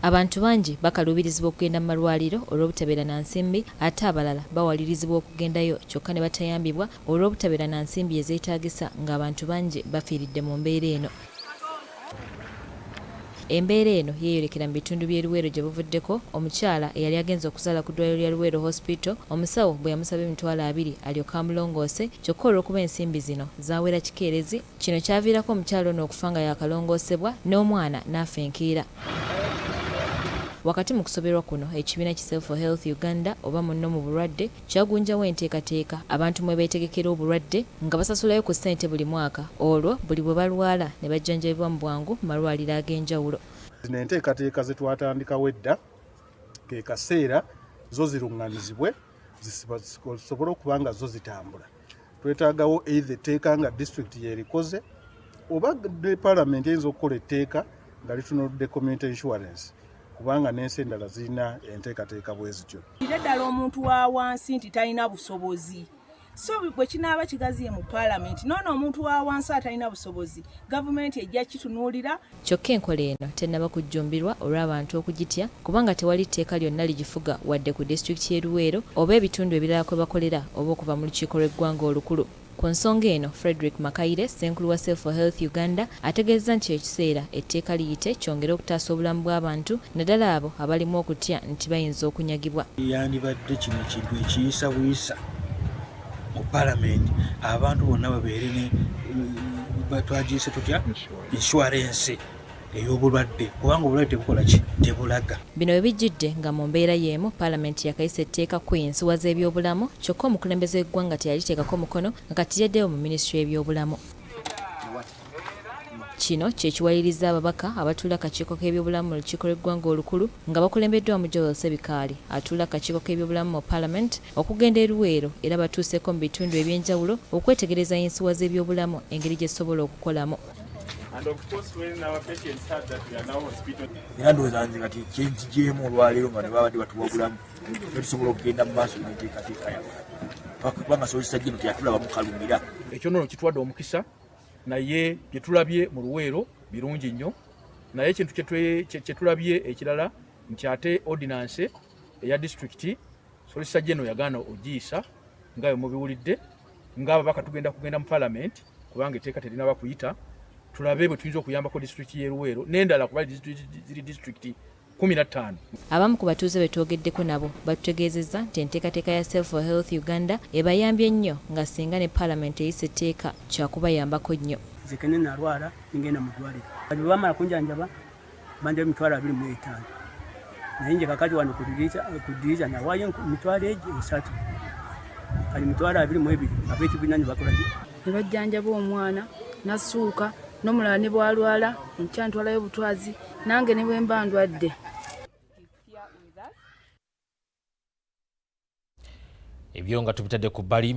Abantu bangi bakaluubirizibwa okugenda mu malwaliro olw'obutabeera na nsimbi ate abalala bawalirizibwa okugendayo kyokka ne batayambibwa olw'obutabeera na nsimbi ezeetaagisa ng'abantu bangi bafiiridde mu mbeera eno. Embeera eno yeeyolekera mu bitundu by'e Luweero gye buvuddeko omukyala eyali agenze okuzaala ku ddwaliro lya Luweero Hospital omusawo bwe yamusaba emitwalo 2 alyoke amulongoose kyokka olw'okuba ensimbi zino zaawera kikeerezi kino kyaviirako omukyala ono okufa nga yakalongoosebwa n'omwana n'afa enkiira. Wakati mu kusoberwa kuno ekibiina ki Self for Health Uganda oba munno mu bulwadde kyagunjawo enteekateeka abantu mwe beetegekera obulwadde nga basasulayo ku ssente buli mwaka olwo buli bwe balwala ne bajjanjabibwa mu bwangu mu malwaliro ag'enjawulo. Zino enteekateeka ze twatandikawo edda ke kaseera zo ziruŋŋamizibwe zisobole okuba nga zo zitambula. Twetaagawo either etteeka nga disitulikiti yerikoze oba ne paalamenti eyinza okukola etteeka nga litunulidde community insurance. Kubanga n'ensi endala zirina enteekateeka bwe zityo. Ddala omuntu wa wansi nti talina busobozi. So bwe kinaaba kigaziye mu paalamenti noono omuntu wa wansi atalina busobozi gavumenti ejja kitunuulira. Kyokka enkola eno tennaba kujjumbirwa olw'abantu okugitya kubanga tewali tteeka lyonna ligifuga wadde ku disitulikiti y'e Luweero oba ebitundu ebirala kwe bakolera oba okuva mu lukiiko lw'eggwanga olukulu. Ku nsonga eno Frederick Makaire Ssenkulu wa Self for Health Uganda ategeezza nti ekiseera etteeka liyite kyongere okutaasa obulamu bw'abantu naddala abo abalimu okutya nti bayinza okunyagibwa. Yandibadde kino kintu ekiyisa buyisa mu paalamenti abantu bonna babeere ne batwagiyise tutya insurance ey'obulwadde kubanga obulwadde tebukola ki tebulaga. Bino bwe bijjidde nga mu mbeera y'emu paalamenti yakayisa etteeka ku Yinsuwa z'ebyobulamu kyokka omukulembeze w'eggwanga teyaliteekako mukono nga kati yaddeyo mu minisitule y'ebyobulamu. Kino kye kiwaliriza ababaka abatuula akakiiko k'ebyobulamu mu lukiiko lw'eggwanga olukulu nga bakulembeddwa mu Joel Sebikaali atuula akakiiko k'ebyobulamu mu paalamenti okugenda e Luweero era batuuseeko mu bitundu eby'enjawulo okwetegereza Yinsuwa z'ebyobulamu engeri gye zisobola okukolamu. And of course, when our patients heard that we are now hospital, era ndowooza nze kati kyekigyemu olwaleero nga ne babadde batuwa obulamu tusobola okugenda mu maaso n'enteekateeka yaffe kubanga sobozesa gino teyatulabamu kalumira. Ekyo nno kitwadde omukisa naye bye tulabye mu Luweero birungi nnyo naye ekintu kye tulabye ekirala nti ate ordinance eya disitulikiti Solicitor General yagaana ogiyisa nga mu biwulidde ng'ababaka kugenda mu paalamenti kubanga etteeka terinaba kuyita tulabe bwe tuyinza okuyambako disitulikiti y'e Luweero n'endala kuba ziri disitulikiti 15. Abamu ku batuuze be twogeddeko nabo batutegeezezza nti enteekateeka ya Self for Health Uganda ebayambye nnyo nga singa ne paalamenti eyisa etteeka kyakubayambako nnyo. Nze kene nalwala ngenda mu ddwaliro bwe bamala kunjanjaba banja emitwalo 25 naye nje kakati wano ku diriisa nawaayo emitwalo egyo 3 kali emitwalo 22 ab'ekibiina ne bakola ne bajjanjaba omwana nasuuka n'omulala ne bwalwala nkyantwalayo butwazi nange ne bwe mba ndwadde. Ebyo nga tubitadde ku bbali